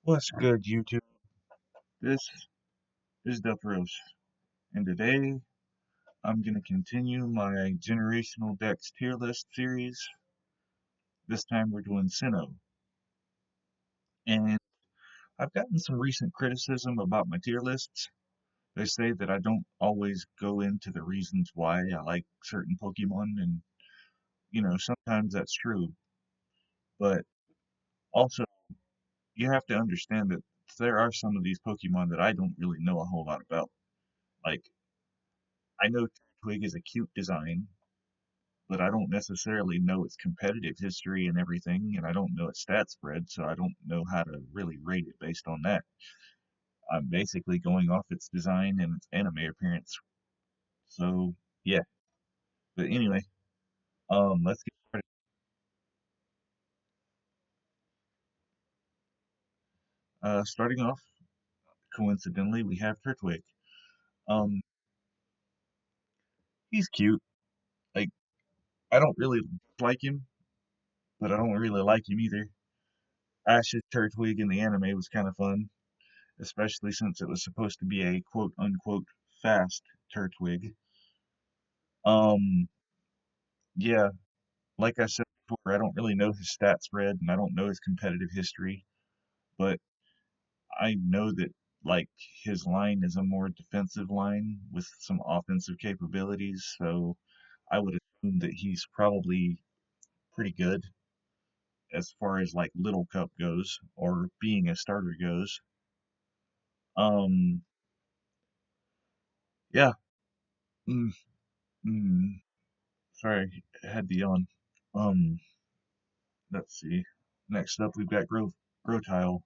What's good, YouTube? This is Delteros, and today I'm going to continue my generational decks tier list series. This time we're doing Sinnoh, and I've gotten some recent criticism about my tier lists. They say that I don't always go into the reasons why I like certain Pokemon, and sometimes that's true, but also you have to understand that there are some of these Pokemon that I don't really know a whole lot about. Like, I know Twig is a cute design, but I don't necessarily know its competitive history and everything, and I don't know its stat spread, so I don't know how to really rate it based on that. I'm basically going off its design and its anime appearance. So yeah. But anyway, let's get started. Starting off, coincidentally, we have Turtwig. Um, he's cute. Like, I don't really like him, but I don't really like him either. Ash's Turtwig in the anime was kind of fun, especially since it was supposed to be a quote unquote fast Turtwig. Um, yeah, like I said before, I don't really know his stat spread and I don't know his competitive history, but I know that like his line is a more defensive line with some offensive capabilities, so I would assume that he's probably pretty good as far as like Little Cup goes or being a starter goes. Um, yeah. Mm, mm, sorry, I had the yawn. Um, let's see. Next up, we've got Grotile.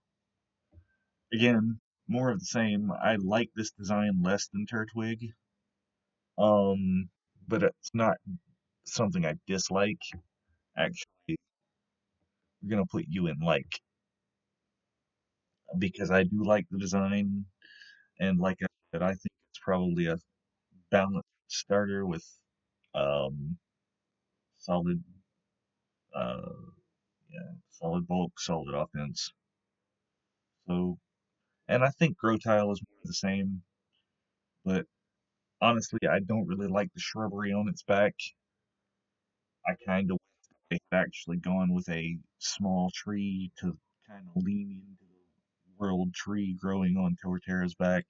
Again, more of the same. I like this design less than Turtwig. Um, but it's not something I dislike. Actually, we're gonna put you in like because I do like the design, and like I said, I think it's probably a balanced starter with um solid uh yeah, solid bulk, solid offense. So, and I think Grotile is more of the same, but honestly, I don't really like the shrubbery on its back. I kind of wish they had actually gone with a small tree to kind of lean into the world tree growing on Torterra's back.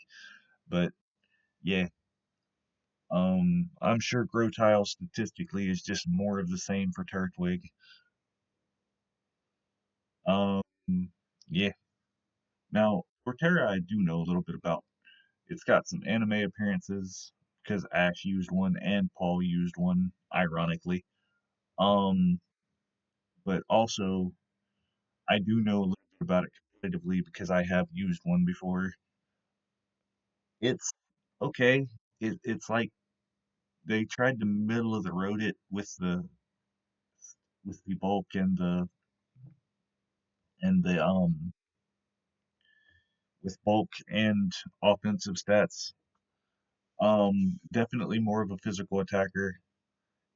But yeah, I'm sure Grotile statistically is just more of the same for Turtwig. Um, yeah. Now, Torterra I do know a little bit about. It's got some anime appearances because Ash used one and Paul used one, ironically. Um, but also I do know a little bit about it competitively because I have used one before. It's okay. It's like they tried to middle of the road it with the bulk and the with bulk and offensive stats. Definitely more of a physical attacker.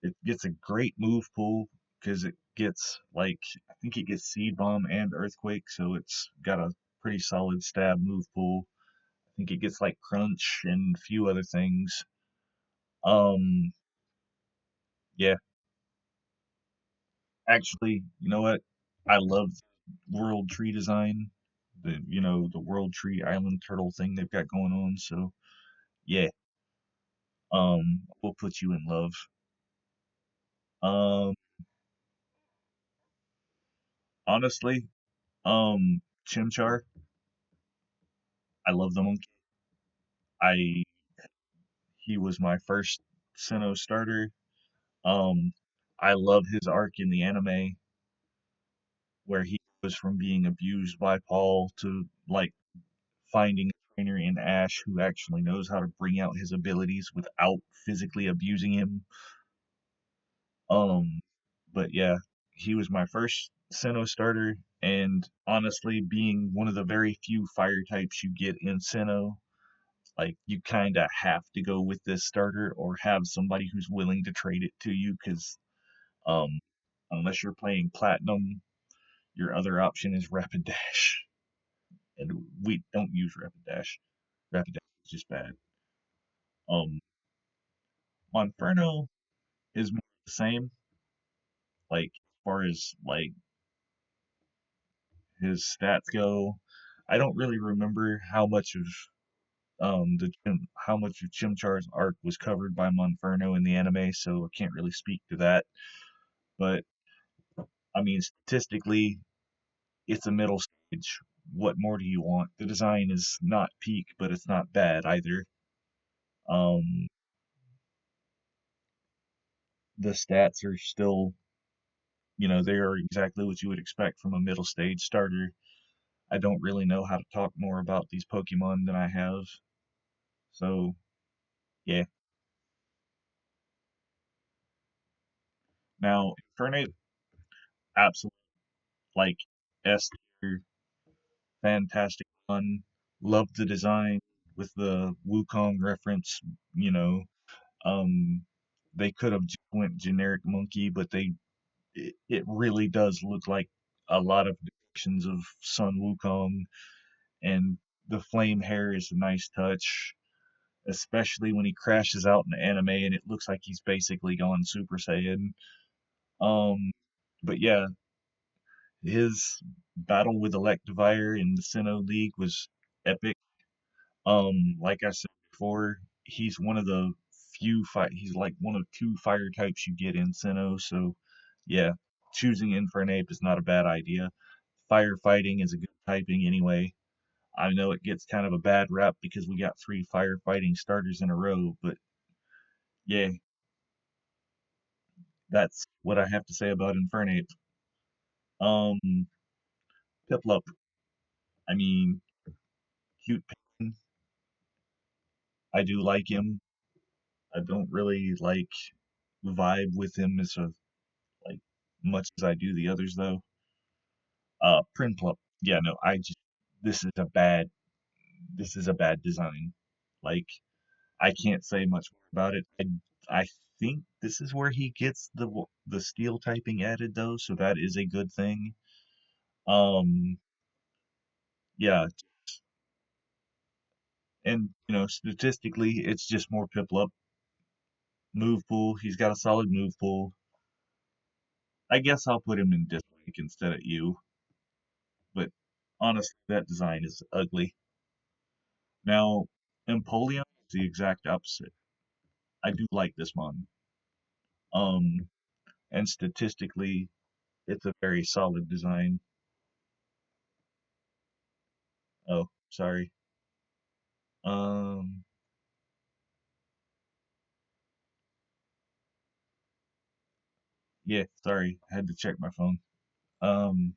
It gets a great move pool because it gets like I think it gets seed bomb and earthquake, so it's got a pretty solid stab move pool. I think it gets like crunch and a few other things. Um, yeah, actually, you know what? I love world tree design. The world tree island turtle thing they've got going on. So yeah, we'll put you in love. Um, honestly, Chimchar, I love the monkey. I He was my first Sinnoh starter. Um, I love his arc in the anime where he goes from being abused by Paul to like finding a trainer in Ash who actually knows how to bring out his abilities without physically abusing him. Um, but yeah, he was my first Sinnoh starter, and honestly, being one of the very few fire types you get in Sinnoh, like you kind of have to go with this starter or have somebody who's willing to trade it to you, because um, unless you're playing Platinum, your other option is Rapid Dash. and we don't use Rapidash. Rapidash is just bad. Monferno is more the same, like as far as like his stats go. I don't really remember how much of Chimchar's arc was covered by Monferno in the anime, so I can't really speak to that. But I mean, statistically, it's a middle stage. What more do you want? The design is not peak, but it's not bad either. Um, the stats are still, they are exactly what you would expect from a middle stage starter. I don't really know how to talk more about these Pokemon than I have. So, yeah. Now, Infernape, absolute, like, S tier, fantastic fun. Love the design with the Wukong reference, you know. Um, they could have just went generic monkey, but it really does look like a lot of depictions of Sun Wukong, and the flame hair is a nice touch, especially when he crashes out in the anime and it looks like he's basically gone Super Saiyan. Um, but yeah, his battle with Electivire in the Sinnoh League was epic. Like I said before, he's one of the he's like one of two fire types you get in Sinnoh, so yeah, choosing Infernape is not a bad idea. Firefighting is a good typing anyway. I know it gets kind of a bad rap because we got three firefighting starters in a row, but yeah, that's what I have to say about Infernape. Um, Piplup, I mean, cute penguin. I do like him. I don't really like vibe with him as a like much as I do the others though. Prinplup, yeah, no, this is a bad this is a bad design. Like I can't say much more about it. I think this is where he gets the steel typing added though, so that is a good thing. Um, yeah, and statistically, it's just more Piplup move pool. He's got a solid move pool. I guess I'll put him in dislike instead of you, but honestly, that design is ugly. Now, Empoleon is the exact opposite. I do like this one. Um, and statistically, it's a very solid design. Oh, sorry. Um, yeah, sorry. I had to check my phone. Um,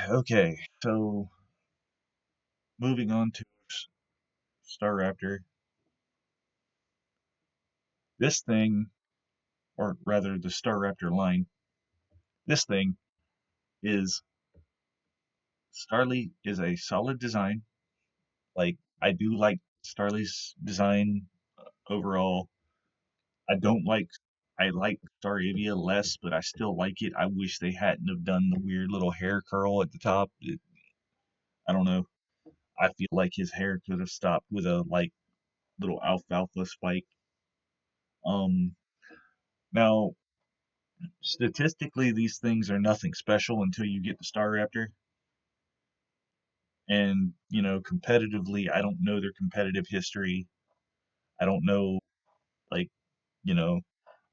okay, so moving on to Staraptor. This thing, or rather the Staraptor line, this thing is Starly is a solid design. Like, I do like Starly's design overall. I don't like I like Staravia less, but I still like it. I wish they hadn't have done the weird little hair curl at the top. I don't know. I feel like his hair could have stopped with a like little alfalfa spike. Um, now statistically, these things are nothing special until you get the Staraptor, and competitively, I don't know their competitive history. I don't know, like, you know,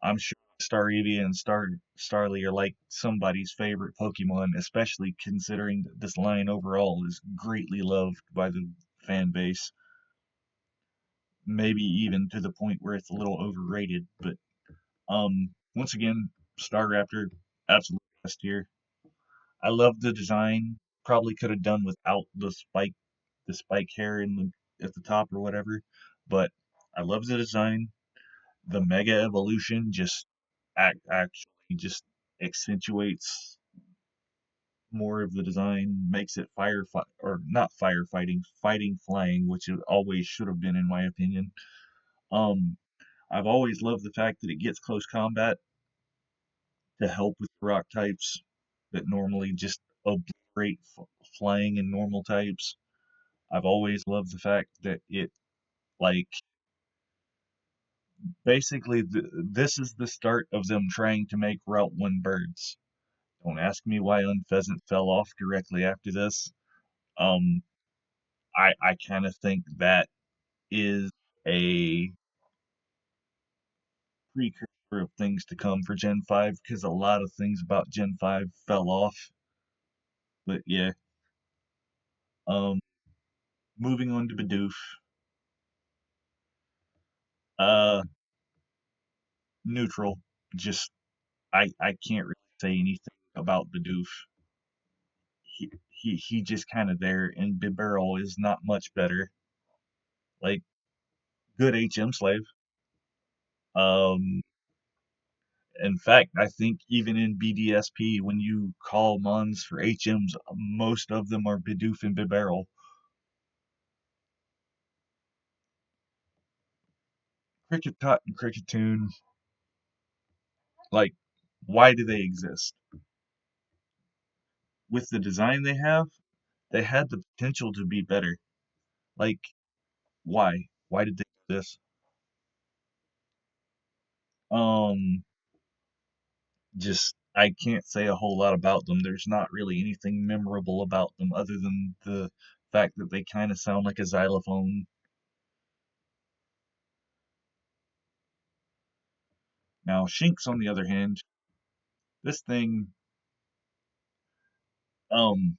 I'm sure Staravia and Starly are like somebody's favorite Pokemon, especially considering that this line overall is greatly loved by the fan base. Maybe even to the point where it's a little overrated. But once again, Staraptor, absolute best tier. I love the design. Probably could have done without the spike hair in the at the top or whatever. But I love the design. The Mega Evolution actually just accentuates more of the design, makes it or not firefighting, fighting flying, which it always should have been in my opinion. Um, I've always loved the fact that it gets close combat to help with rock types. that normally just obliterate flying and normal types. I've always loved the fact that it, like, basically, this is the start of them trying to make Route 1 birds. Don't ask me why Unpheasant fell off directly after this. Um, I kind of think that is a precursor of things to come for Gen 5 because a lot of things about Gen 5 fell off. But yeah, um, moving on to Bidoof. Uh, Neutral. Just I can't really say anything about Bidoof. He just kind of there, and Bibarel is not much better. Like good HM slave. Um, in fact, I think even in BDSP, when you call Mons for HMs, most of them are Bidoof and Bibarel. Cricketot and Cricketoon, like, why do they exist? With the design they have, they had the potential to be better. Like, why? Why did they do this? Um, just I can't say a whole lot about them. There's not really anything memorable about them other than the fact that they kind of sound like a xylophone. Now, Shinx, on the other hand, this thing, um,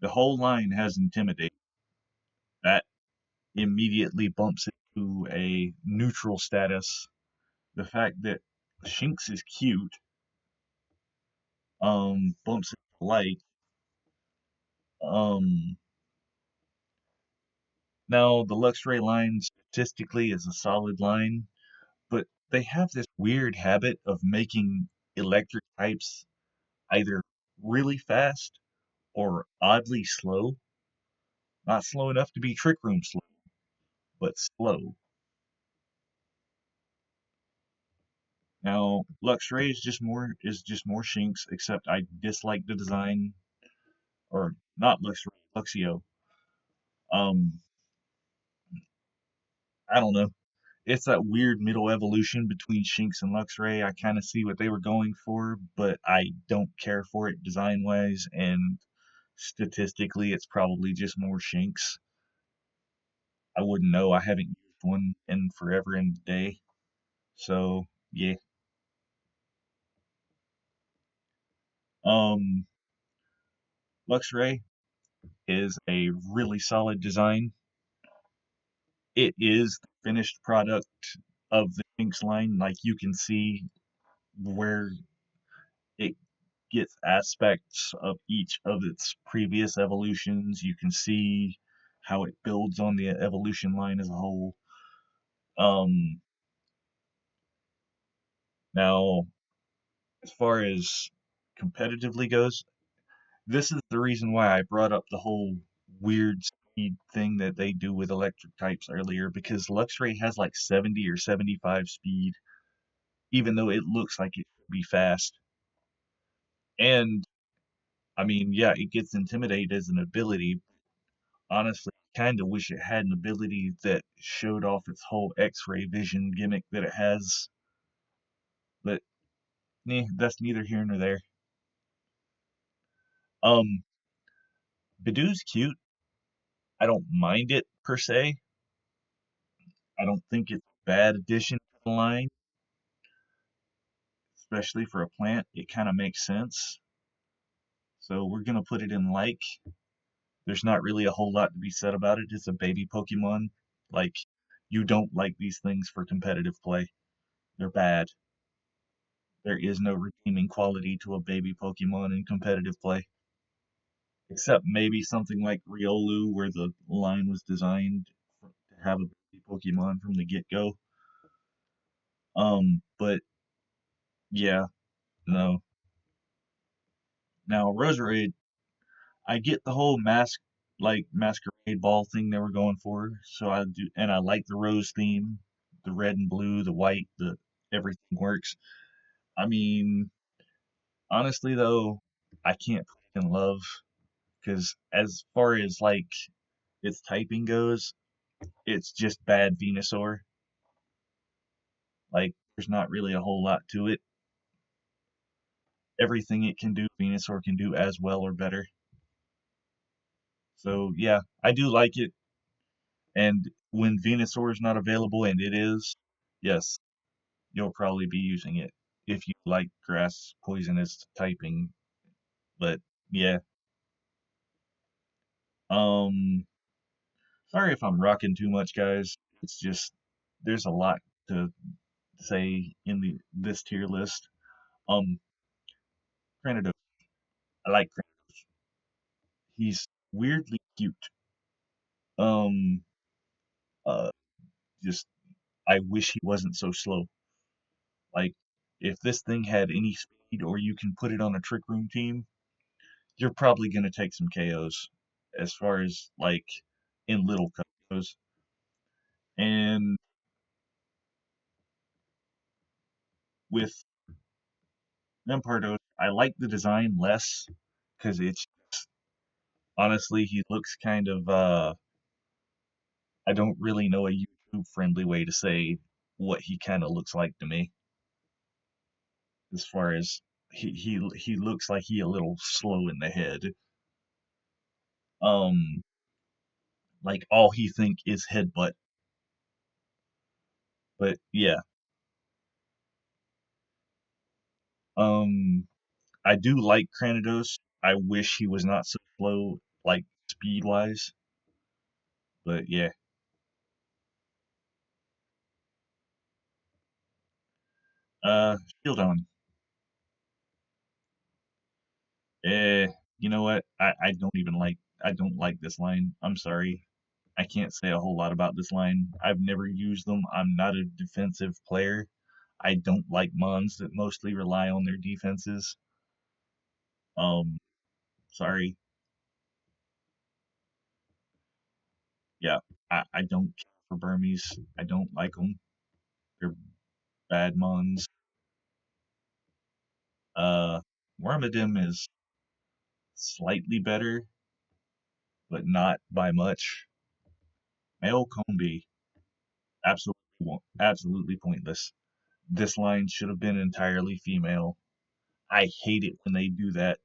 the whole line has Intimidate. That immediately bumps it to a neutral status. The fact that Shinx is cute, bumps it to light. Um, Now the Luxray line statistically is a solid line, but they have this weird habit of making electric types either really fast or oddly slow. Not slow enough to be Trick Room slow, but slow. Now Luxray is just more Shinx, except I dislike the design, or not Luxray, Luxio. Um, I don't know. It's that weird middle evolution between Shinx and Luxray. I kind of see what they were going for, but I don't care for it design wise, and statistically, it's probably just more Shinx. I wouldn't know. I haven't used one in forever and a day. So, yeah. Um, Luxray is a really solid design. It is the finished product of the Shinx line. Like, you can see where it gets aspects of each of its previous evolutions. You can see how it builds on the evolution line as a whole. Um, Now, as far as competitively goes, this is the reason why I brought up the whole weird speed thing that they do with electric types earlier, because Luxray has like 70 or 75 speed, even though it looks like it should be fast. And I mean, yeah, it gets Intimidate as an ability. Honestly, kind of wish it had an ability that showed off its whole X-ray vision gimmick that it has. But that's neither here nor there. Um, Bidoo's cute. I don't mind it per se. I don't think it's a bad addition to the line, especially for a plant. It kind of makes sense. So we're gonna put it in like. There's not really a whole lot to be said about it. It's a baby Pokemon. Like, you don't like these things for competitive play. They're bad. There is no redeeming quality to a baby Pokemon in competitive play, except maybe something like Riolu, where the line was designed to have a baby Pokemon from the get-go. But yeah, no. Now Roserade, I get the whole masquerade ball thing they were going for, so I do, and I like the rose theme, the red and blue, the white, the everything works. I mean, honestly though, I can't put it in love because as far as like its typing goes, it's just bad Venusaur. Like there's not really a whole lot to it. Everything it can do, Venusaur can do as well or better. So yeah, I do like it. And when Venusaur is not available, and it is, yes, you'll probably be using it if you like grass poisonous typing. But yeah, um, sorry if I'm rocking too much, guys. It's just there's a lot to say in the this tier list. Um, Granados, I like Granados. He's weirdly cute. Um, uh, just I wish he wasn't so slow. Like if this thing had any speed, or you can put it on a Trick Room team, you're probably gonna take some KOs as far as like in little goes. And with Lampardos, I like the design less because it's honestly he looks kind of I don't really know a YouTube friendly way to say what he kind of looks like to me as far as he looks like he a little slow in the head. Um like all he think is headbutt. But yeah, um I do like Cranidos. I wish he was not so slow like speed wise. But yeah. Shield on. Eh, you know what? I don't like this line. I'm sorry. I can't say a whole lot about this line. I've never used them. I'm not a defensive player. I don't like mons that mostly rely on their defenses. Um, sorry. Yeah, I don't care for Burmese. I don't like them. They're bad mons. Uh, Wormadim is slightly better, but not by much. Male Combi, absolutely pointless. This line should have been entirely female. I hate it when they do that.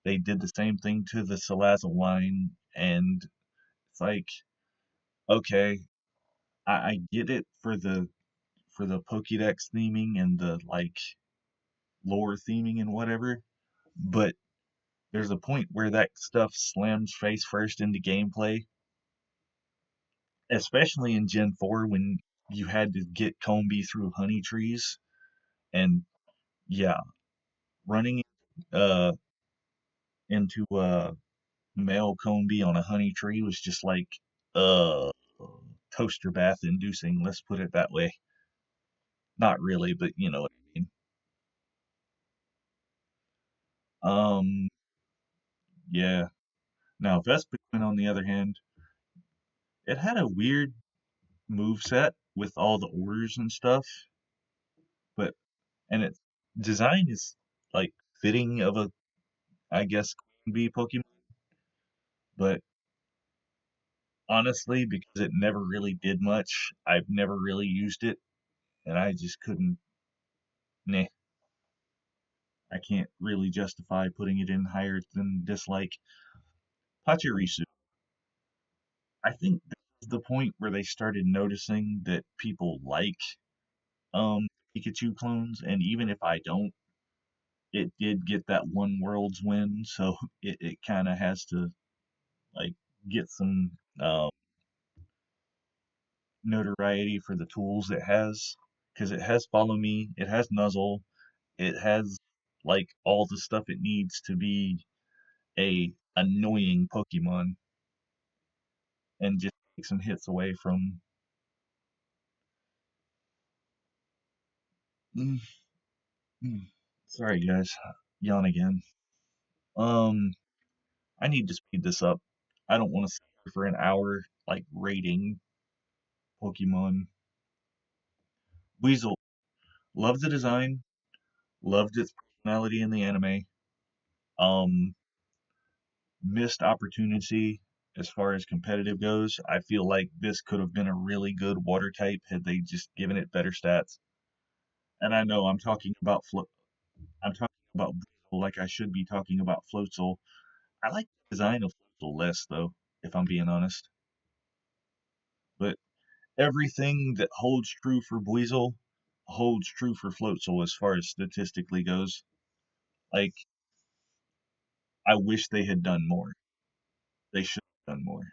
They did the same thing to the Salazzle line, and it's like, okay, I get it for the Pokedex theming and the like lore theming and whatever, but there's a point where that stuff slams face first into gameplay, especially in Gen 4 when you had to get Combi through honey trees. And yeah, running uh into male Combi on a honey tree was just like uh toaster bath inducing, let's put it that way. Not really, but you know what I mean. Um yeah. Now Vespiquen on the other hand, it had a weird move set with all the orders and stuff, but and its design is like fitting of a I guess Queen Bee Pokemon, but honestly, because it never really did much, I've never really used it, and I just couldn't. Nah, I can't really justify putting it in higher than dislike. Pachirisu. I think this is the point where they started noticing that people like Pikachu clones, and even if I don't, it did get that one Worlds win, so it kind of has to like get some notoriety for the tools it has, because it has Follow Me, it has Nuzzle, it has like all the stuff it needs to be a annoying Pokemon and just take some hits away from. Mm, mm. Sorry guys, yawn again. Um, I need to speed this up. I don't want to sit here for an hour like rating Pokemon. Weasel, loved the design, loved its personality in the anime. Um, Missed opportunity as far as competitive goes. I feel like this could have been a really good water type had they just given it better stats. And I know I'm talking about Breezel like I should be talking about Floatzel. I like the design of Floatzel less though, if I'm being honest. But everything that holds true for Buizel holds true for Floatzel as far as statistically goes. Like, I wish they had done more. They should have done more.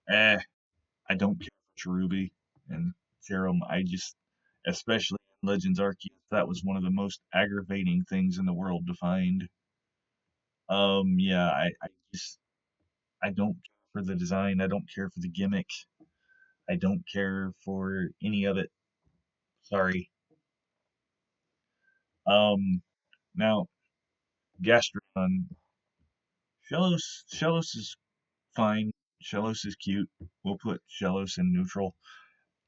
Eh, I don't care for Cherubi and Serum. Especially in Legends Arceus, that was one of the most aggravating things in the world to find. Yeah, I don't care for the design. I don't care for the gimmick. I don't care for any of it. Sorry. Um, Now Gastrodon, Shellos is fine. Shellos is cute. We'll put Shellos in neutral.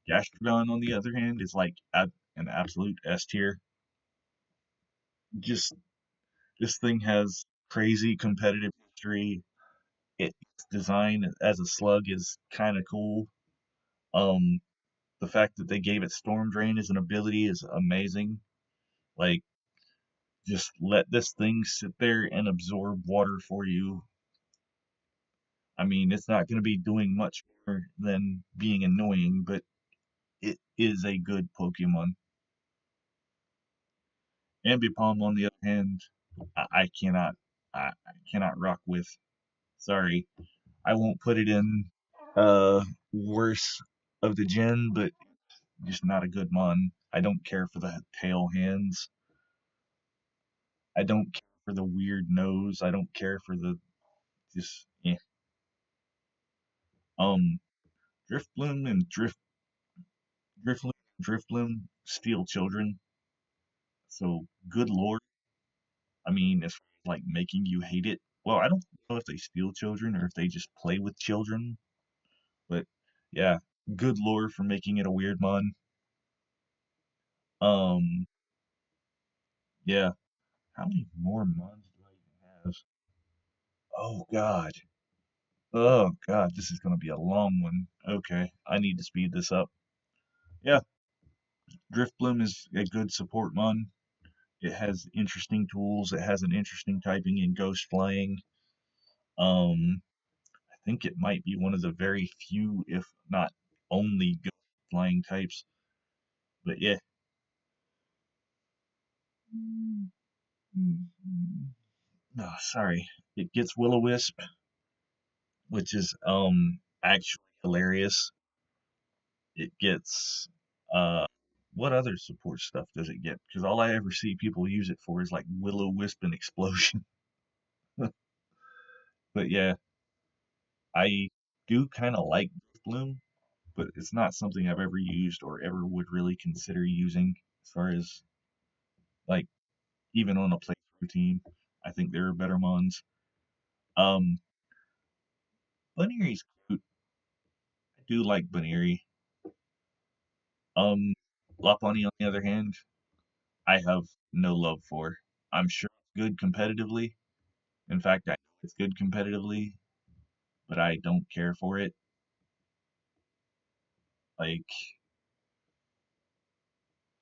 Gastrodon, on the other hand, is like an absolute S tier. Just this thing has crazy competitive history. Its design as a slug is kind of cool. Um, the fact that they gave it Storm Drain as an ability is amazing. Like, just let this thing sit there and absorb water for you. I mean, it's not going to be doing much more than being annoying, but it is a good Pokemon. Ambipom, on the other hand, I cannot, I cannot rock with. Sorry, I won't put it in worst of the gen, but just not a good mon. I don't care for the tail hands. I don't care for the weird nose. I don't care for the just um Driftbloom and Driftbloom steal children. So good lord. I mean, as far as like making you hate it. Well, I don't know if they steal children or if they just play with children, but yeah, good lore for making it a weird mon. Um, yeah. How many more mons do I even have? Oh God. Oh God, this is gonna be a long one. Okay, I need to speed this up. Yeah, Driftbloom is a good support mon. It has interesting tools. It has an interesting typing in Ghost Flying. Um, I think it might be one of the very few, if not only, Ghost Flying types. But yeah. No, sorry. It gets Will-O-Wisp, which is actually hilarious. It gets what other support stuff does it get? Because all I ever see people use it for is like Will-O-Wisp and Explosion. But yeah, I do kind of like Bloom, but it's not something I've ever used or ever would really consider using as far as like even on a playthrough team. I think there are better mons. Um, Bunnery's cute. I do like Bunnery. Um, Lopunny, on the other hand, I have no love for. I'm sure it's good competitively. In fact, I know it's good competitively, but I don't care for it. Like,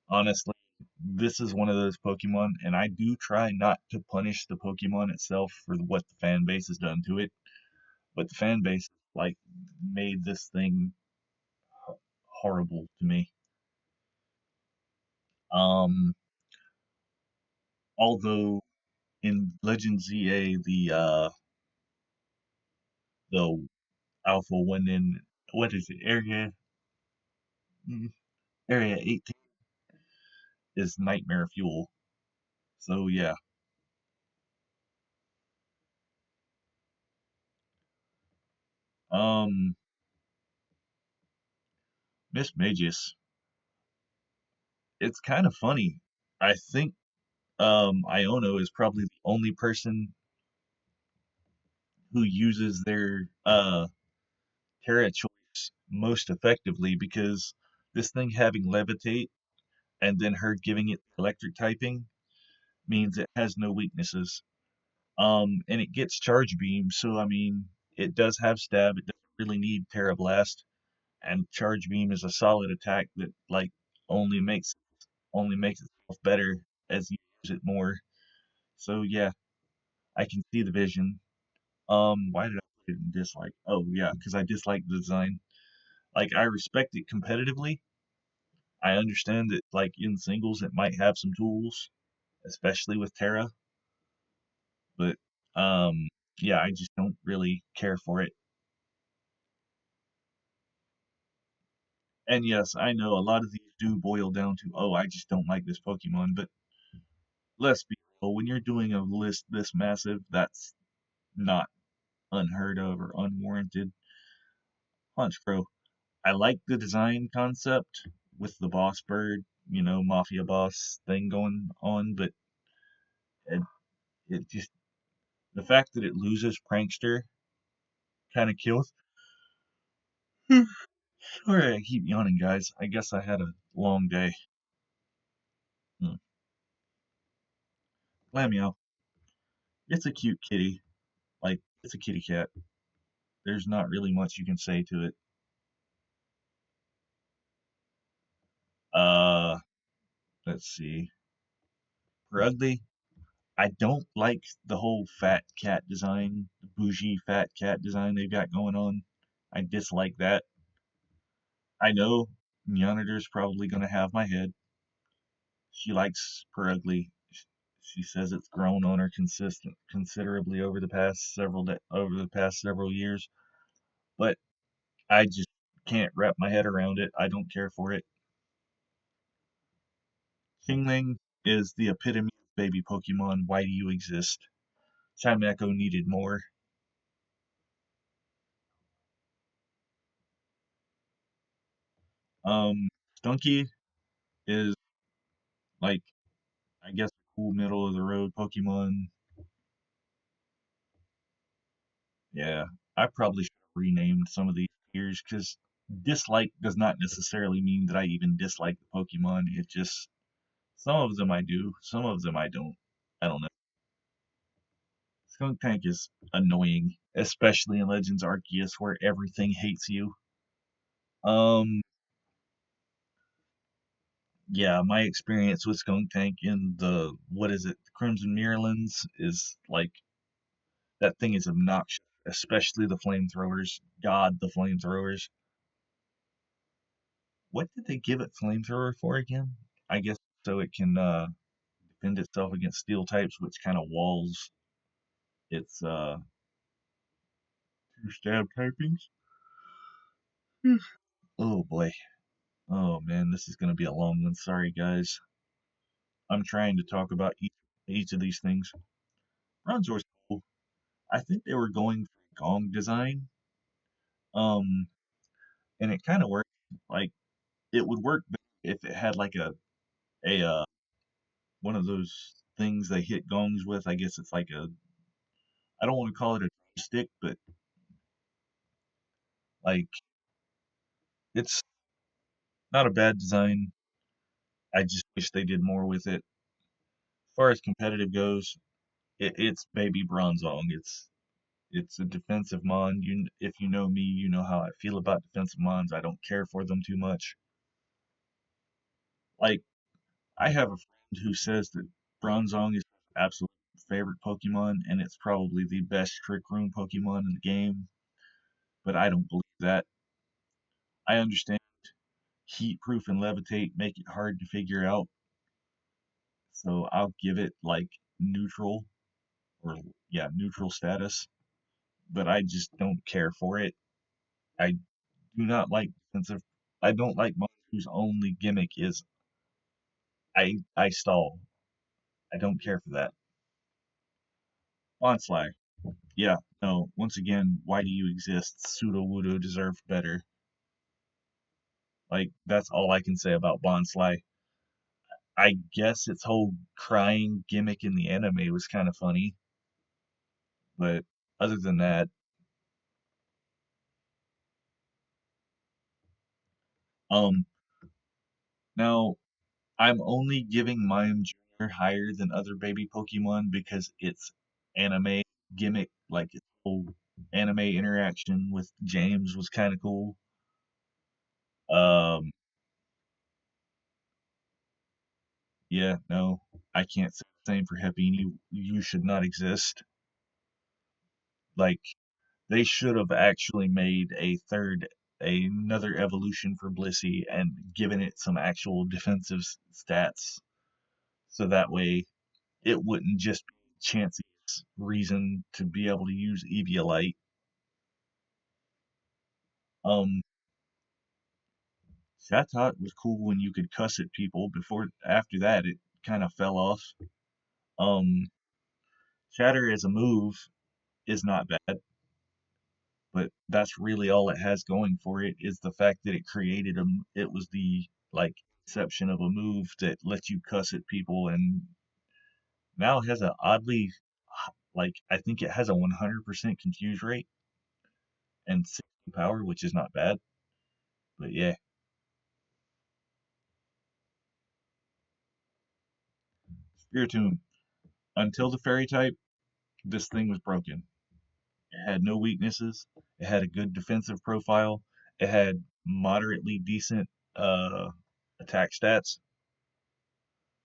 honestly, this is one of those Pokemon, and I do try not to punish the Pokemon itself for what the fan base has done to it, but the fan base, like, made this thing horrible to me. Um, Although in Legend ZA, the Alpha one in what is it, mm, Area 18 is Nightmare Fuel. So yeah, um, Miss Magus, it's kind of funny. I think Iono is probably the only person who uses their Terra choice most effectively because this thing having levitate and then her giving it electric typing means it has no weaknesses. And it gets charge beam, so I mean, it does have stab. It doesn't really need Terra Blast, and charge beam is a solid attack that like only makes only makes itself better as you use it more. So yeah, I can see the vision. Why did I put it in dislike? Oh yeah, because I dislike the design. Like I respect it competitively. I understand that like in singles it might have some tools, especially with Terra, but um yeah, I just don't really care for it. And yes, I know a lot of these do boil down to, oh, I just don't like this Pokemon, but let's be real, when you're doing a list this massive, that's not unheard of or unwarranted. Honchkrow, I like the design concept with the boss bird, mafia boss thing going on, but it, it just, the fact that it loses Prankster kind of kills. Sorry, I keep yawning, guys. I guess I had a long day. Hmm. Lamio, it's a cute kitty. Like, it's a kitty cat. There's not really much you can say to it. Uh, let's see. For ugly, I don't like the whole fat cat design, the bougie fat cat design they've got going on. I dislike that. I know Mjolnir's probably going to have my head. She likes per ugly. She says it's grown on her considerably over the past several years, but I just can't wrap my head around it. I don't care for it. Kingling is the epitome of baby Pokemon. Why do you exist? Chimecho needed more. Stunky is like, I guess, a cool middle of the road Pokemon. Yeah, I probably should have renamed some of these tiers because dislike does not necessarily mean that I even dislike the Pokemon. It just, some of them I do, some of them I don't. I don't know. Skunk Tank is annoying, especially in Legends Arceus where everything hates you. Um, yeah, my experience with Skunk Tank in the what is it, Crimson Mirrorlands is like that thing is obnoxious, especially the flamethrowers. God, the flamethrowers. What did they give it flamethrower for again? I guess so it can defend itself against steel types, which kind of walls its two stab typings. Oh boy. Oh man, this is gonna be a long one. Sorry guys. I'm trying to talk about each of these things. Bronzor's cool. I think they were going for gong design. Um, and it kind of worked. Like it would work if it had like a one of those things they hit gongs with. I guess it's like a, I don't want to call it a stick, but like it's not a bad design. I just wish they did more with it. As far as competitive goes, it's baby Bronzong. It's a defensive mon. If you know me, you know how I feel about defensive mons. I don't care for them too much. Like I have a friend who says that Bronzong is his absolute favorite Pokemon, and it's probably the best Trick Room Pokemon in the game. But I don't believe that. I understand Heat Proof and Levitate make it hard to figure out, so I'll give it like neutral or yeah, neutral status. But I just don't care for it. I do not like defensive. I don't like mons whose only gimmick is I stall. I don't care for that. Onslaught. Yeah, no. Once again, why do you exist? Pseudo Wudo deserved better. Like that's all I can say about Bonsly. I guess its whole crying gimmick in the anime was kind of funny, but other than that, um, now I'm only giving Mime Jr. higher than other baby Pokemon because its anime gimmick, like its whole anime interaction with James was kind of cool. Um, yeah, no, I can't say the same for Happiny. You should not exist. Like, they should have actually made another evolution for Blissey and given it some actual defensive stats, so that way it wouldn't just be Chansey's reason to be able to use Eviolite. Um, Chatot was cool when you could cuss at people. After that, it kind of fell off. Um, Shatter as a move is not bad, but that's really all it has going for it is the fact that it created a. It was the like exception of a move that lets you cuss at people, and now it has a oddly like I think it has a 100% confuse rate and 60 power, which is not bad. But yeah, Spiritomb. Until the fairy type, this thing was broken. It had no weaknesses. It had a good defensive profile. It had moderately decent uh, attack stats.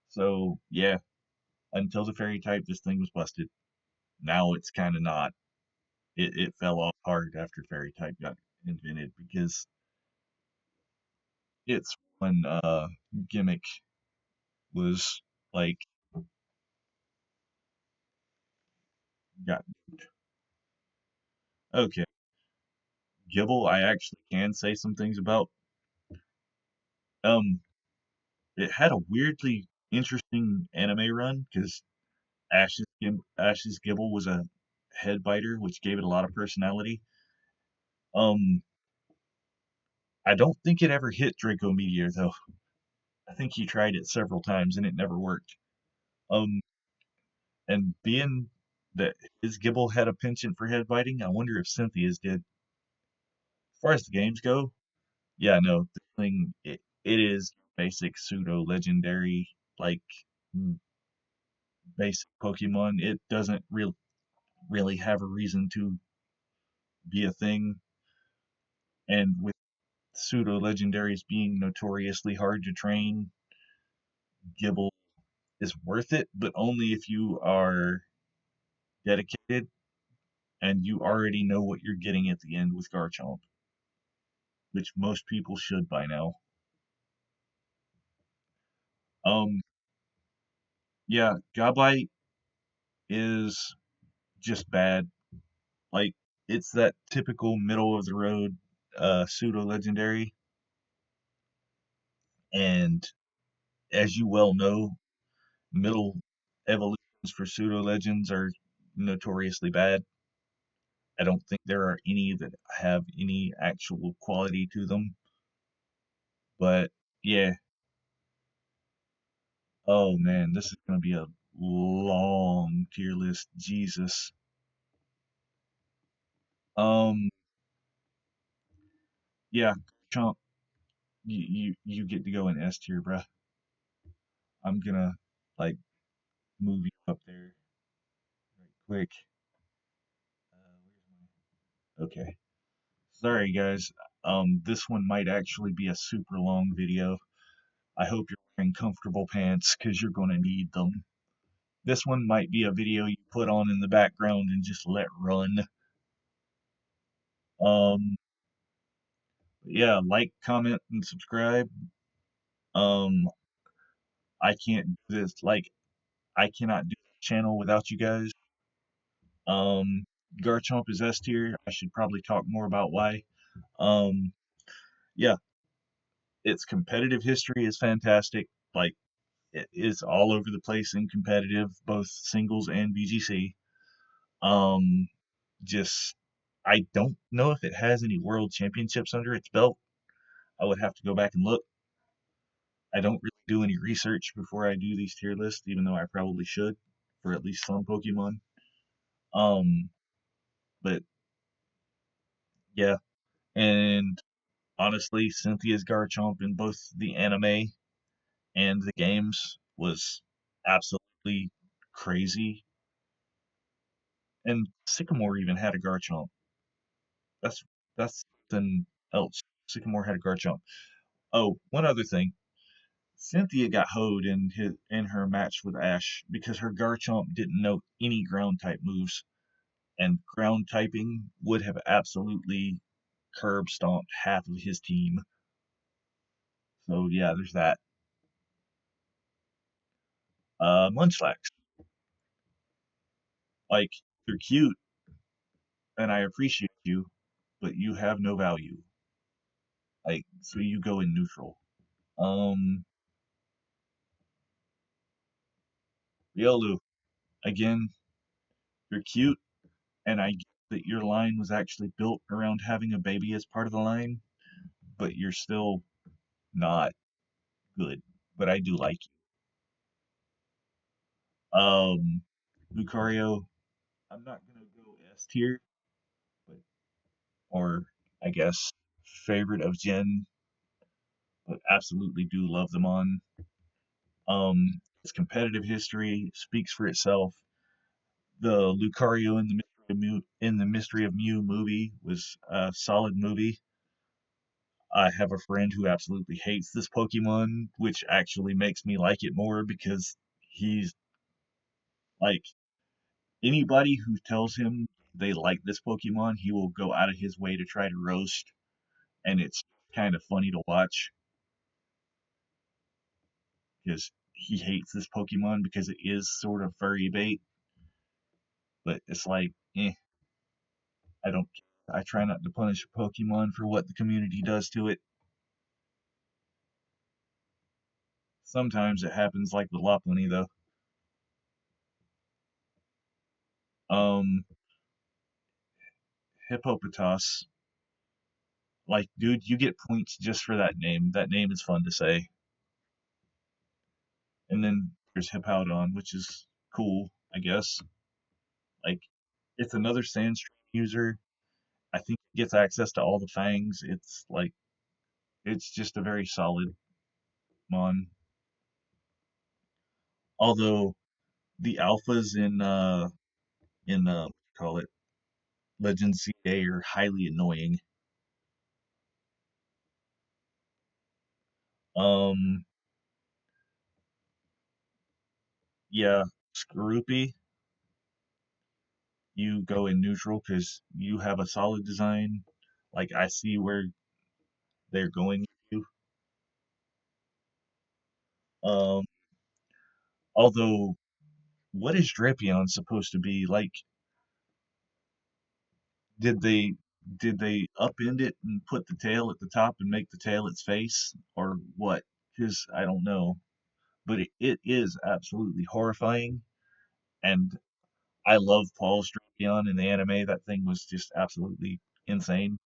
So yeah, until the fairy type, this thing was busted. Now it's kind of not. It fell off hard after fairy type got invented because its one gimmick was like got okay. Gibble, I actually can say some things about. Um, it had a weirdly interesting anime run because Ash's Gibble was a head biter, which gave it a lot of personality. Um, I don't think it ever hit Draco Meteor though. I think he tried it several times and it never worked. Um, and being that his Gibble had a penchant for head biting, I wonder if Cynthia's did. As far as the games go, yeah, no, the thing it is basic pseudo legendary like mm, basic Pokemon. It doesn't really have a reason to be a thing, and with pseudo legendaries being notoriously hard to train, Gibble is worth it, but only if you are dedicated and you already know what you're getting at the end with Garchomp, which most people should by now. Um, yeah, Gabite is just bad. Like it's that typical middle of the road pseudo legendary, and as you well know, middle evolutions for pseudo legends are notoriously bad. I don't think there are any that have any actual quality to them. But yeah, oh man, this is gonna be a long tier list. Jesus. Um, yeah, Chomp, you get to go in S tier, bruh. I'm gonna like move you up there right quick. Okay. Sorry guys. This one might actually be a super long video. I hope you're wearing comfortable pants because you're gonna need them. This one might be a video you put on in the background and just let run. Um, yeah, like, comment, and subscribe. Um, I can't do this. Like, I cannot do this channel without you guys. Um, Garchomp is S tier. I should probably talk more about why. Um, yeah, its competitive history is fantastic. Like, it is all over the place in competitive, both singles and VGC. Um, just I don't know if it has any world championships under its belt. I would have to go back and look. I don't really do any research before I do these tier lists, even though I probably should for at least some Pokemon. Um, but yeah, and honestly, Cynthia's Garchomp in both the anime and the games was absolutely crazy. And Sycamore even had a Garchomp. That's that's something else. Sycamore had a Garchomp. Oh, one other thing. Cynthia got hoed in her match with Ash because her Garchomp didn't know any ground type moves, and ground typing would have absolutely curb stomped half of his team. So yeah, there's that. Munchlax, like you're cute and I appreciate you, but you have no value. Like so, you go in neutral. Um, Riolu, again, you're cute, and I get that your line was actually built around having a baby as part of the line, but you're still not good. But I do like you. Lucario, I'm not gonna go S tier, but or I guess favorite of Gen, but absolutely do love them on. Its competitive history speaks for itself. The Lucario in the Mystery of Mew movie was a solid movie. I have a friend who absolutely hates this Pokemon, which actually makes me like it more because he's like anybody who tells him they like this Pokemon, he will go out of his way to try to roast, and it's kind of funny to watch because he hates this Pokemon because it is sort of furry bait, but it's like, I don't. I try not to punish a Pokemon for what the community does to it. Sometimes it happens, like with Lopunny, though. Um, Hippopotas, like, dude, you get points just for that name. That name is fun to say. And then there's Hippowdon, which is cool, I guess. Like, it's another Sandstream user. I think it gets access to all the fangs. It's like, it's just a very solid mon. Although the alphas in call it Legends CA are highly annoying. Um, yeah, Skorupi, you go in neutral because you have a solid design. Like I see where they're going with you. Um, although, what is Drapion supposed to be? Like, did they did they upend it and put the tail at the top and make the tail its face, or what? Because I don't know. But it is absolutely horrifying, and I love Paul's Drapion in the anime. That thing was just absolutely insane.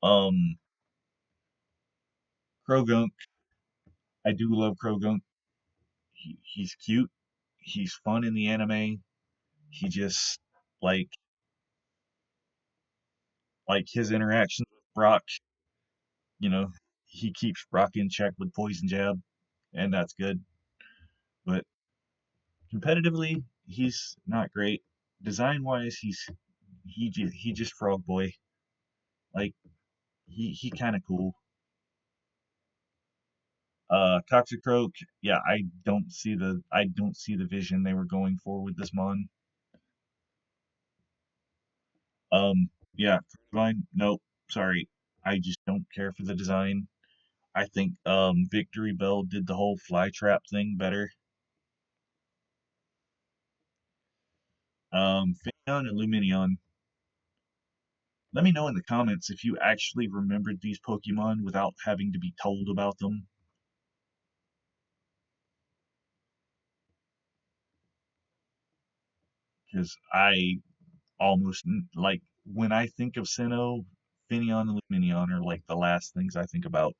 Um, Krogunk, I do love Krogunk. He's cute. He's fun in the anime. He just like his interactions with Brock. You know, he keeps Brock in check with Poison Jab, and that's good. But competitively, he's not great. Design wise, he just Frog Boy. Like he kind of cool. Toxicroak, yeah, I don't see the vision they were going for with this mon. Yeah, Vine, nope, sorry, I just don't care for the design. I think Victory Bell did the whole fly trap thing better. Finneon and Luminion. Let me know in the comments if you actually remembered these Pokemon without having to be told about them, because I almost like when I think of Sinnoh, Finneon and Luminion are like the last things I think about.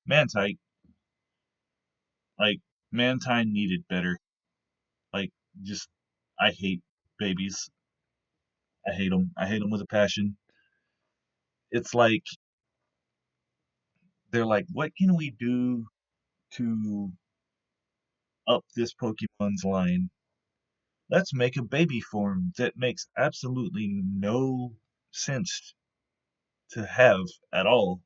Mantine, like Mantine needed better. Like just, I hate babies. I hate them. I hate them with a passion. It's like they're like, what can we do to up this Pokemon's line? Let's make a baby form that makes absolutely no sense to have at all.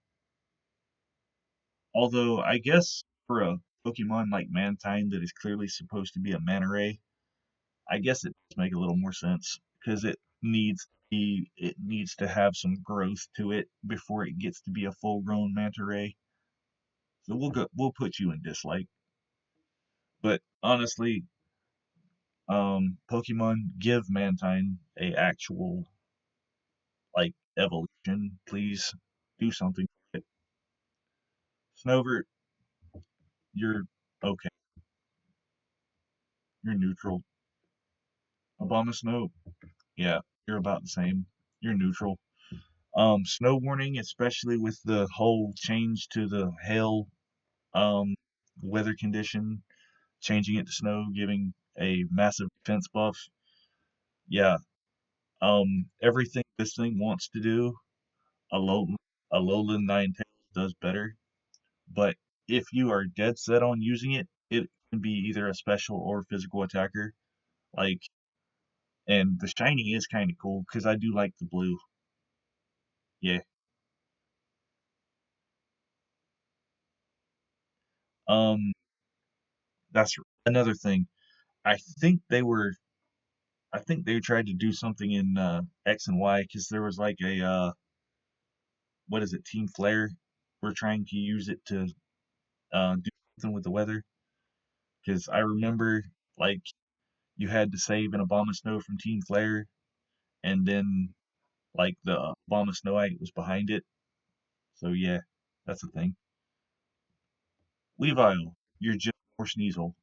Although I guess for a Pokemon like Mantine that is clearly supposed to be a manta ray, I guess it does make a little more sense because it needs to have some growth to it before it gets to be a full grown manta ray. So we'll put you in dislike. But honestly, Pokemon, give Mantine a actual like evolution, please. Do something with it. Snover, you're okay. You're neutral. Obama Snow, yeah, you're about the same. You're neutral. Snow warning, especially with the whole change to the hail um weather condition, changing it to snow, giving a massive defense buff. Yeah. Everything this thing wants to do, a low a lowland Ninetales does better. But if you are dead set on using it, it can be either a special or physical attacker. Like, and the shiny is kind of cool because I do like the blue. Yeah. Um, that's another thing. I think they were. I think they tried to do something in X and Y because there was like a what is it, Team Flare? We're trying to use it to do something with the weather because I remember like you had to save an Obama Snow from Team Flare, and then like the Obama Snowite was behind it. So yeah, that's the thing. Weavile, you're just more Sneasel.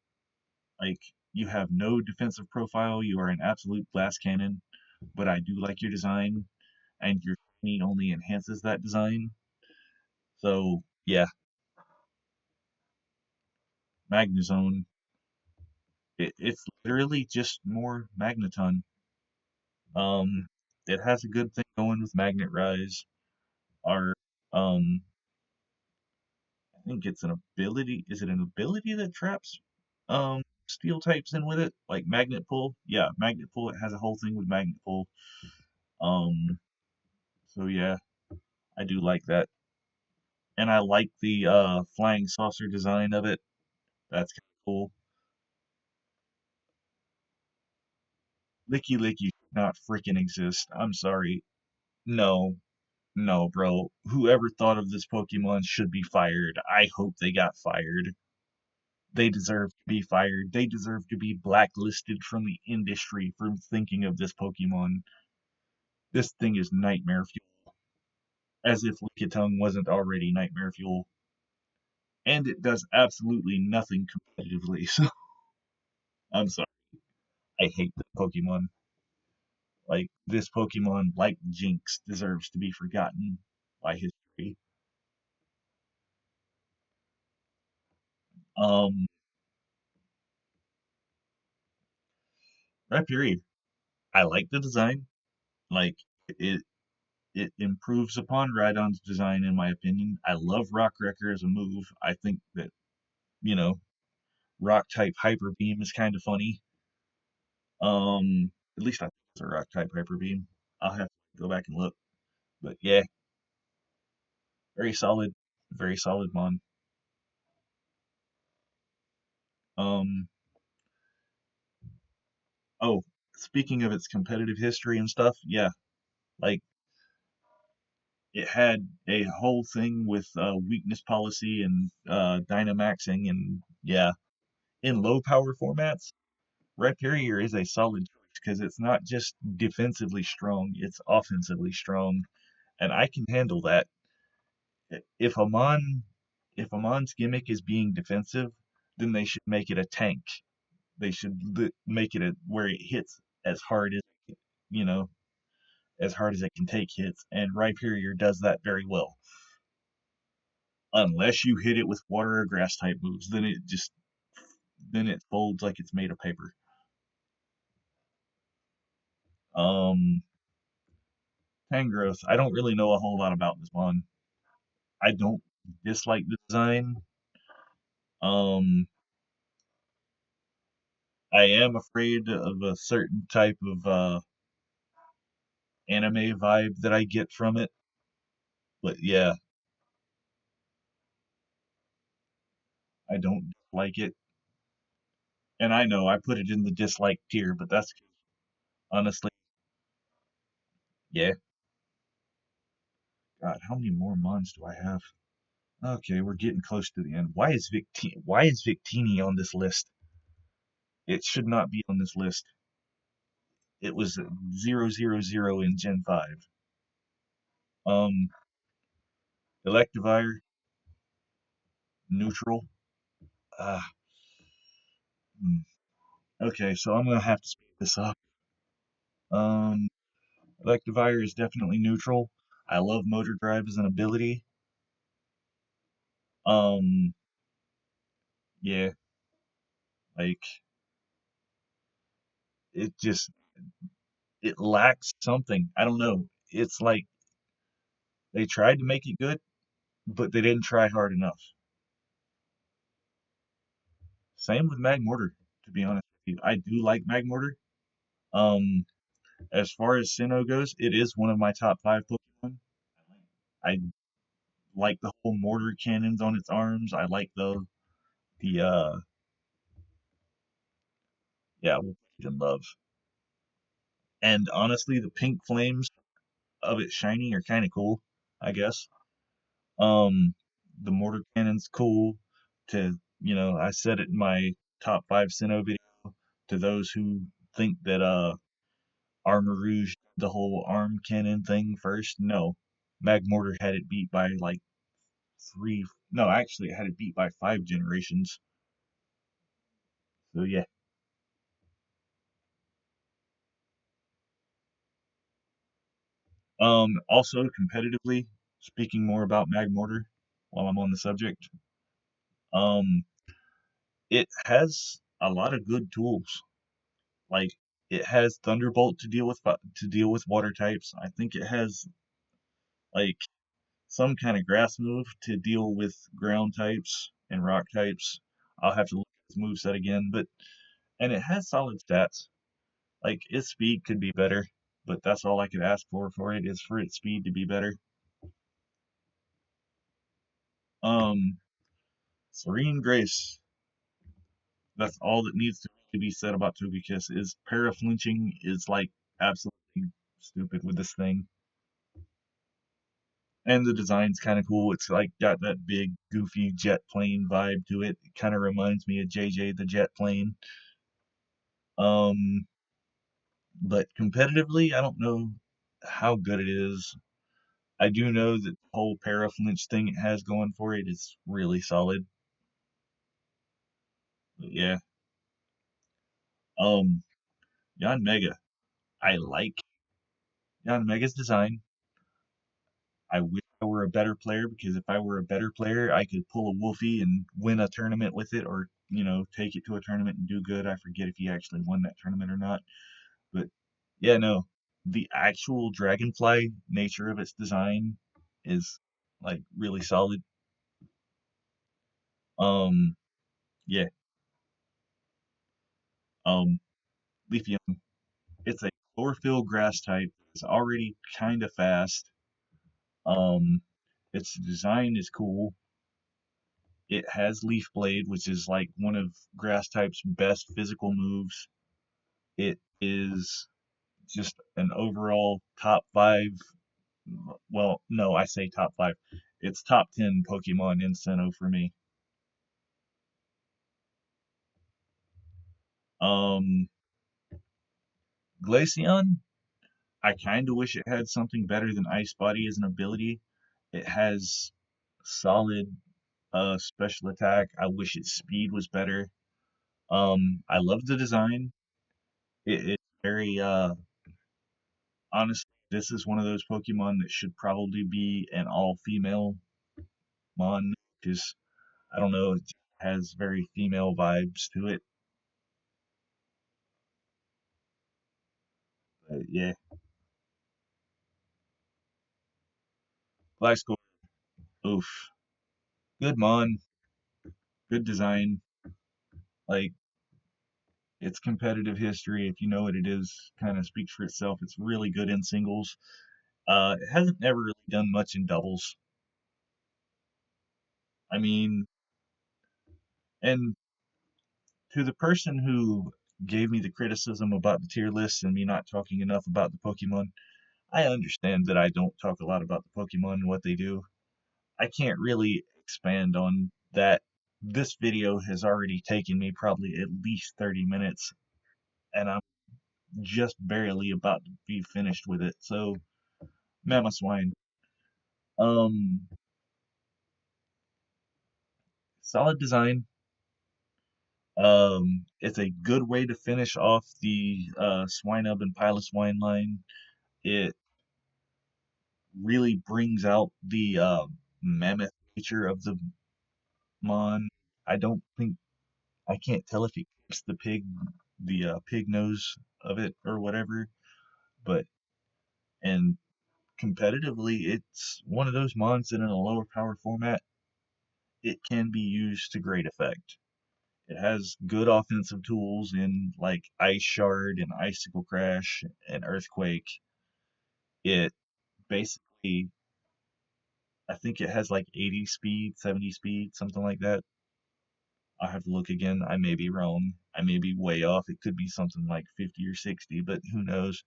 Like you have no defensive profile. You are an absolute glass cannon, but I do like your design, and your shiny only enhances that design. So yeah, Magnezone. It's literally just more Magneton. Um, it has a good thing going with Magnet Rise. Our um, I think it's an ability. Is it an ability that traps steel types in with it? Like Magnet Pull? Yeah, Magnet Pull. It has a whole thing with Magnet Pull. Um, so yeah, I do like that. And I like the flying saucer design of it. That's kind of cool. Licky Licky should not freaking exist. I'm sorry. No, no, bro. Whoever thought of this Pokemon should be fired. I hope they got fired. They deserve to be fired. They deserve to be blacklisted from the industry for thinking of this Pokemon. This thing is nightmare fuel. As if Lickitung wasn't already nightmare fuel. And it does absolutely nothing competitively, so I'm sorry. I hate the Pokemon. Like, this Pokemon, like Jinx, deserves to be forgotten by history. Um, Rhyperior, I like the design. Like, it it improves upon Rhydon's design, in my opinion. I love Rock Wrecker as a move. I think that, you know, Rock type Hyper Beam is kind of funny. At least I think it's a Rock type Hyper Beam. I'll have to go back and look. But yeah, very solid Mon. Um, oh, speaking of its competitive history and stuff, yeah, like it had a whole thing with weakness policy and Dynamaxing, and yeah, in low power formats, Rhyperior is a solid choice because it's not just defensively strong, it's offensively strong, and I can handle that. If if Amon's gimmick is being defensive, then they should make it a tank. They should make it where it hits as hard as you know as hard as it can take hits, and Rhyperior does that very well. Unless you hit it with water or grass type moves, then it folds like it's made of paper. Um, Tangrowth. I don't really know a whole lot about this one. I don't dislike the design. Um, I am afraid of a certain type of anime vibe that I get from it. But yeah, I don't like it. And I know I put it in the dislike tier, but that's honestly, yeah. God, how many more mons do I have? Okay, we're getting close to the end. Why is Victini on this list? It should not be on this list. It was 000 in Gen 5. Um, Electivire, neutral. Uh, okay, so I'm gonna have to speed this up. Um, Electivire is definitely neutral. I love Motor Drive as an ability. Um, yeah, like it just it lacks something. I don't know. It's like they tried to make it good, but they didn't try hard enough. Same with Magmortar, to be honest with you. I do like Magmortar. Um, as far as Sinnoh goes, it is one of my top five Pokemon. I like the whole mortar cannons on its arms. I like the yeah, we'll put it in love. And honestly, the pink flames of it shining are kind of cool, I guess. Um, the mortar cannon's cool. I said it in my top five Sinnoh video. To those who think that Armor Rouge did the whole arm cannon thing first, no. Magmortar had it beat by like three. No, actually, it had it beat by five generations. So yeah. Also competitively, speaking more about Magmortar while I'm on the subject, um, it has a lot of good tools. Like it has Thunderbolt to deal with water types. I think it has like some kind of grass move to deal with ground types and rock types. I'll have to look at its moveset again, but and it has solid stats. Like its speed could be better, but that's all I could ask for it is for its speed to be better. Um, Serene Grace. That's all that needs to really be said about Togekiss. Is para flinching is like absolutely stupid with this thing, and the design's kind of cool. It's like got that big goofy jet plane vibe to it. It kind of reminds me of JJ the jet plane. Um, but competitively, I don't know how good it is. I do know that the whole para flinch thing it has going for it is really solid. But yeah. Um, Yon Mega. I like Yon Mega's design. I wish I were a better player because if I were a better player, I could pull a Wolfie and win a tournament with it, or take it to a tournament and do good. I forget if he actually won that tournament or not, but yeah, no, the actual Dragonfly nature of its design is like really solid. Um, yeah, um, Leafeon. It's a chlorophyll grass type. It's already kind of fast. Um, its design is cool. It has Leaf Blade, which is like one of grass type's best physical moves. It is just an overall top five. Well, no, I say top five. It's top 10 Pokemon in Sinnoh for me. Um, Glaceon, I kind of wish it had something better than Ice Body as an ability. It has solid special attack. I wish its speed was better. I love the design. It's very honestly, this is one of those Pokemon that should probably be an all-female mon because I don't know, it just has very female vibes to it. But yeah, Black Score, oof. Good mon, good design. Like it's competitive history. If you know what it is, kind of speaks for itself. It's really good in singles. It hasn't never really done much in doubles. I mean, and to the person who gave me the criticism about the tier list and me not talking enough about the Pokemon, I understand that I don't talk a lot about the Pokemon and what they do. I can't really expand on that. This video has already taken me probably at least 30 minutes, and I'm just barely about to be finished with it. So, Mama Swine, um, solid design. It's a good way to finish off the Swinub and Piloswine line. It really brings out the mammoth nature of the Mon. I don't think I can't tell if it keeps the pig nose of it or whatever, but and competitively, it's one of those mons that in a lower power format, it can be used to great effect. It has good offensive tools in like Ice Shard and Icicle Crash and Earthquake. It basically, I think it has like 80 speed, 70 speed, something like that. I'll have to look again. I may be wrong. I may be way off. It could be something like 50 or 60, but who knows?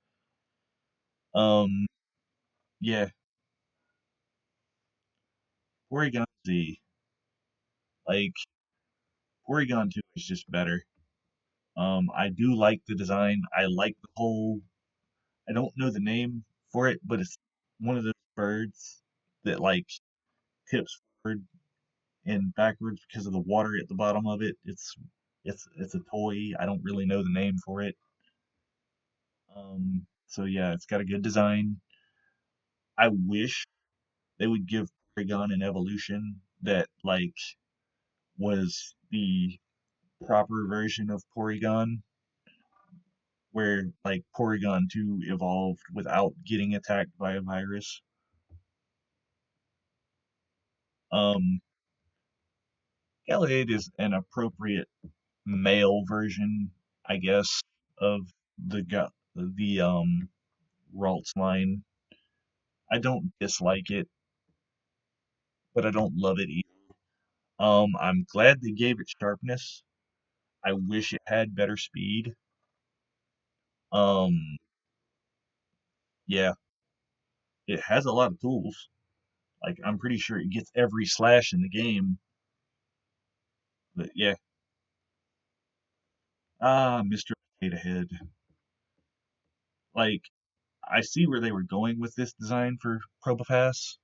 Um, yeah, Porygon Z. Like, Porygon 2 is just better. I do like the design. I like the whole, I don't know the name for it, but it's one of those birds that like tips forward and backwards because of the water at the bottom of it. It's a toy. I don't really know the name for it. So yeah, it's got a good design. I wish they would give Porygon an evolution that like was the proper version of Porygon, where like Porygon 2 evolved without getting attacked by a virus. Um, Galahad is an appropriate male version, I guess, of the Ralts line. I don't dislike it, but I don't love it either. I'm glad they gave it sharpness. I wish it had better speed. Um, yeah, it has a lot of tools. Like I'm pretty sure it gets every slash in the game. But yeah, Mr. Potato Head. Like I see where they were going with this design for Probopass,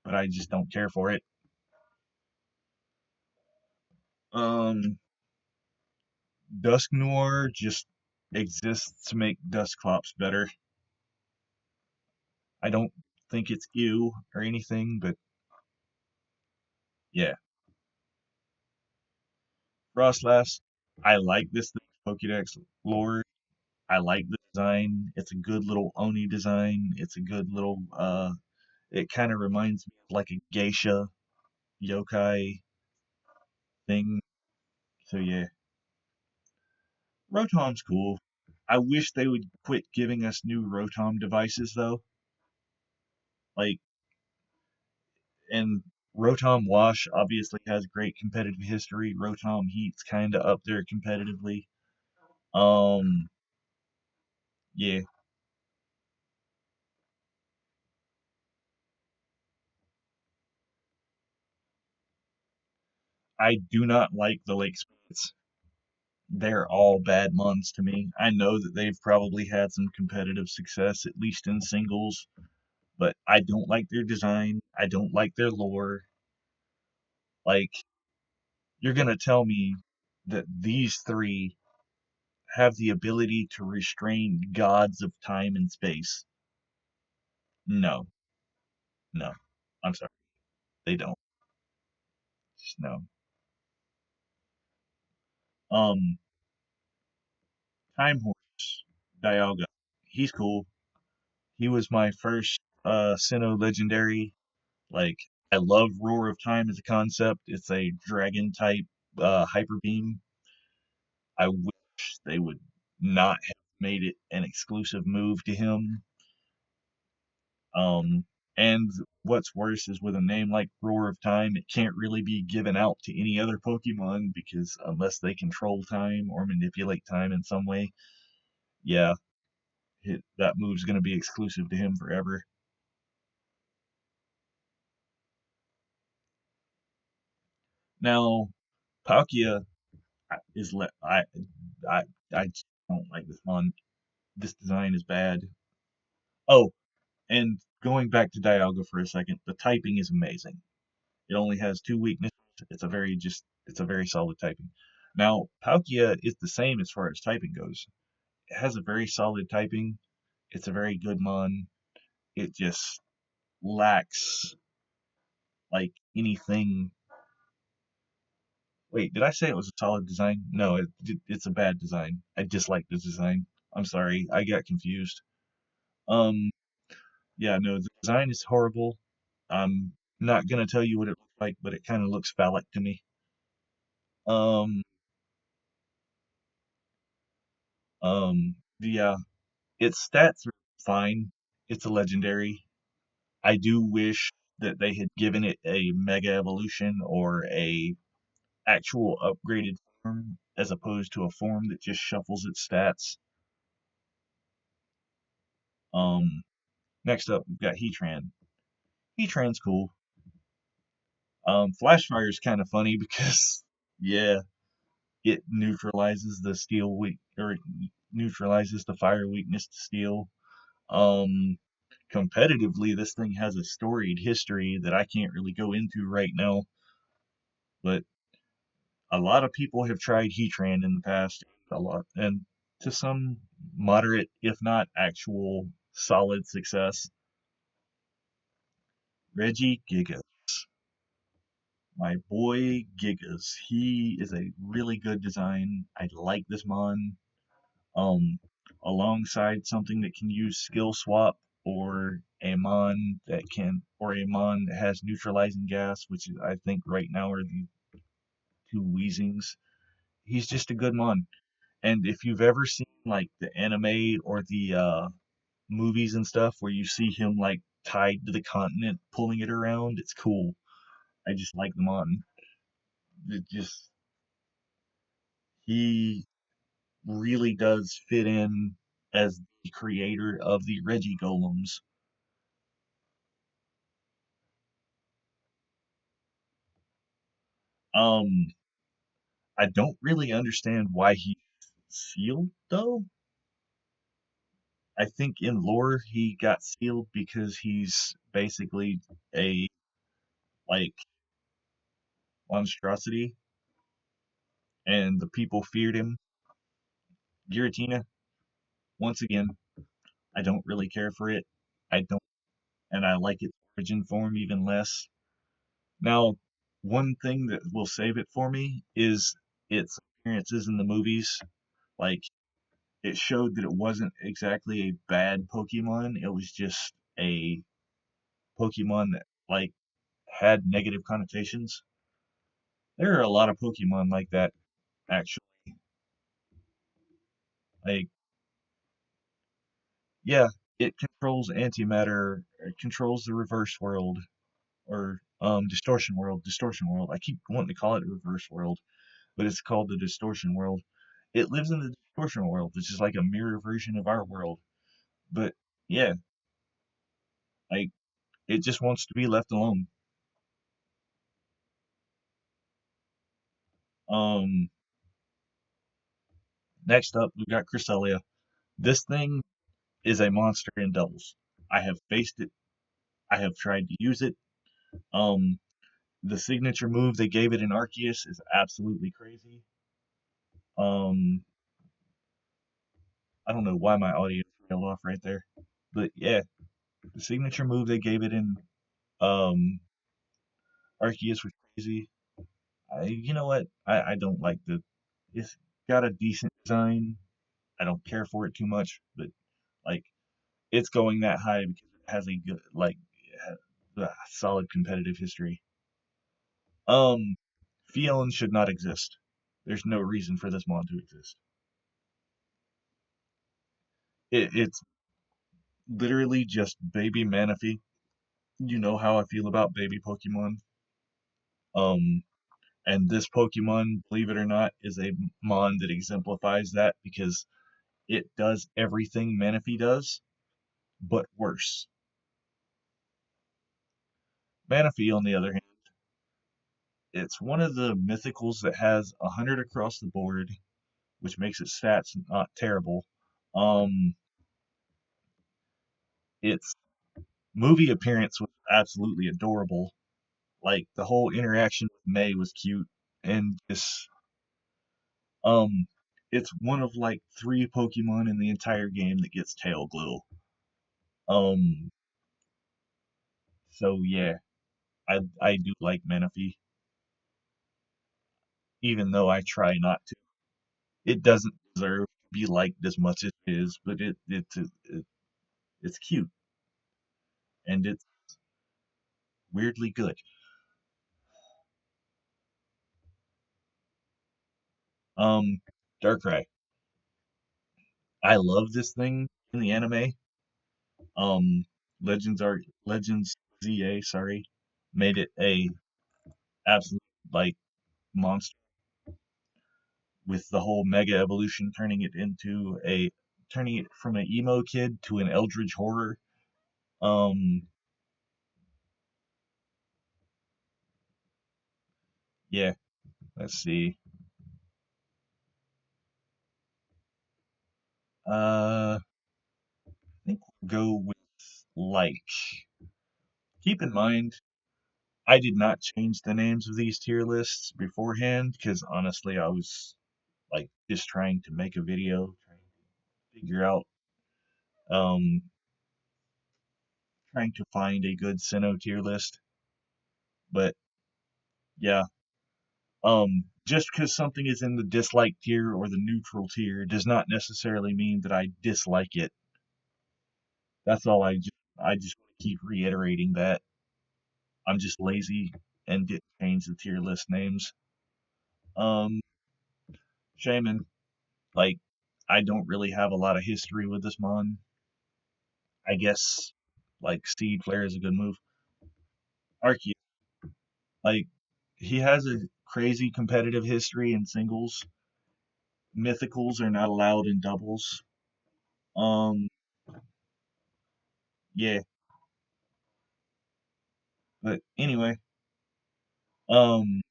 but I just don't care for it. Um, Dusk Noir just exists to make Dusclops better. I don't think it's ew or anything, but yeah. Frostlass, I like this Pokedex lore. I like the design. It's a good little Oni design. It's a good little it kind of reminds me of like a geisha yokai thing. So yeah. Rotom's cool. I wish they would quit giving us new Rotom devices though. Like and Rotom Wash obviously has great competitive history. Rotom Heat's kind of up there competitively. Um, yeah, I do not like the Lake Spirits. They're all bad months to me. I know that they've probably had some competitive success, at least in singles, but I don't like their design. I don't like their lore. Like, you're gonna tell me that these three have the ability to restrain gods of time and space? No, no. I'm sorry. They don't. Just no. Um, Time Horse, Dialga. He's cool. He was my first Sinnoh legendary. Like I love Roar of Time as a concept. It's a dragon type hyper beam. I wish they would not have made it an exclusive move to him. Um, and what's worse is with a name like Roar of Time, it can't really be given out to any other Pokemon because unless they control time or manipulate time in some way, yeah, that move's going to be exclusive to him forever. Now, Palkia is I I just don't like this one. This design is bad. Oh, and going back to Dialga for a second, the typing is amazing. It only has two weaknesses. It's a very solid typing. Now, Palkia is the same as far as typing goes. It has a very solid typing. It's a very good mon. It just lacks like anything. Wait, did I say it was a solid design? No, it's a bad design. I dislike the design. I'm sorry, I got confused. Um, yeah, no, the design is horrible. I'm not gonna tell you what it looks like, but it kind of looks phallic to me. Um, yeah, its stats are fine. It's a legendary. I do wish that they had given it a mega evolution or a actual upgraded form as opposed to a form that just shuffles its stats. Um, Next up, we've got Heatran. Heatran's cool. Flashfire is kind of funny because, yeah, it neutralizes the steel weak or neutralizes the fire weakness to steel. Um, Competitively, this thing has a storied history that I can't really go into right now, but a lot of people have tried Heatran in the past, a lot, and to some moderate, if not actual solid success. Reggie Gigas, my boy Gigas, he is a really good design. I like this mon. Um, Alongside something that can use skill swap or a mon that has neutralizing gas, which I think right now are the two Weezings. He's just a good mon. And if you've ever seen like the anime or the movies and stuff where you see him like tied to the continent pulling it around, it's cool. I just like the mon. It just he really does fit in as the creator of the Reggie Golems. Um, I don't really understand why he's sealed though. I think in lore he got sealed because he's basically a like monstrosity and the people feared him. Giratina, once again, I don't really care for it. I don't, and I like its origin form even less. Now, one thing that will save it for me is its appearances in the movies. Like, it showed that it wasn't exactly a bad Pokemon. It was just a Pokemon that like had negative connotations. There are a lot of Pokemon like that, actually. Like, yeah, it controls antimatter, it controls the reverse world, or distortion world. I keep wanting to call it reverse world, but it's called the distortion world. It lives in the distortion world, which is like a mirror version of our world. But yeah, like it just wants to be left alone. Um, Next up, we've got Cresselia. This thing is a monster in doubles. I have faced it. I have tried to use it. Um, the signature move they gave it in Arceus is absolutely crazy. Um, I don't know why my audio trailed off right there, but yeah, the signature move they gave it in um Arceus was crazy. You know what? I don't like the. It's got a decent design. I don't care for it too much, but like it's going that high because it has a good like. solid competitive history. Um, Fion should not exist. There's no reason for this mon to exist. It's literally just baby Manaphy. You know how I feel about baby Pokemon. Um, and this Pokemon, believe it or not, is a mon that exemplifies that because it does everything Manaphy does, but worse. Manaphy, on the other hand, it's one of the mythicals that has 100 across the board, which makes its stats not terrible. Um, its movie appearance was absolutely adorable. Like the whole interaction with May was cute, and this um, it's one of like three Pokemon in the entire game that gets tail glow. Um, so yeah, I do like Manaphy, even though I try not to. It doesn't deserve to be liked as much as it is, but it's cute and it's weirdly good. Darkrai. I love this thing in the anime. Um, Legends ZA, sorry, made it a absolute like monster with the whole mega evolution, turning it from an emo kid to an eldritch horror. Um, yeah, let's see. I think we'll go with like. Keep in mind, I did not change the names of these tier lists beforehand because honestly, I was like just trying to make a video, trying to figure out, um, trying to find a good Sinnoh tier list. But yeah, just because something is in the dislike tier or the neutral tier does not necessarily mean that I dislike it. That's all I just want to keep reiterating that I'm just lazy and didn't change the tier list names. Um, Shaman, like I don't really have a lot of history with this mon. I guess like Seed Flare is a good move. Arceus, like he has a crazy competitive history in singles. Mythicals are not allowed in doubles. Um, yeah, but anyway, um,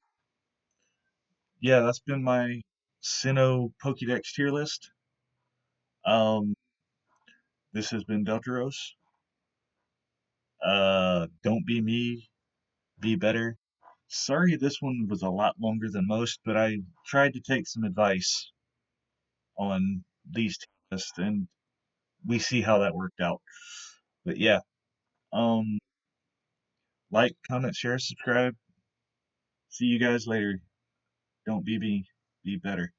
yeah, that's been my Sinnoh Pokedex tier list. Um, this has been Delteros. Don't be me, be better. Sorry, this one was a lot longer than most, but I tried to take some advice on these tier lists, and we see how that worked out. But yeah, um, like, comment, share, subscribe. See you guys later. Don't be me, be better.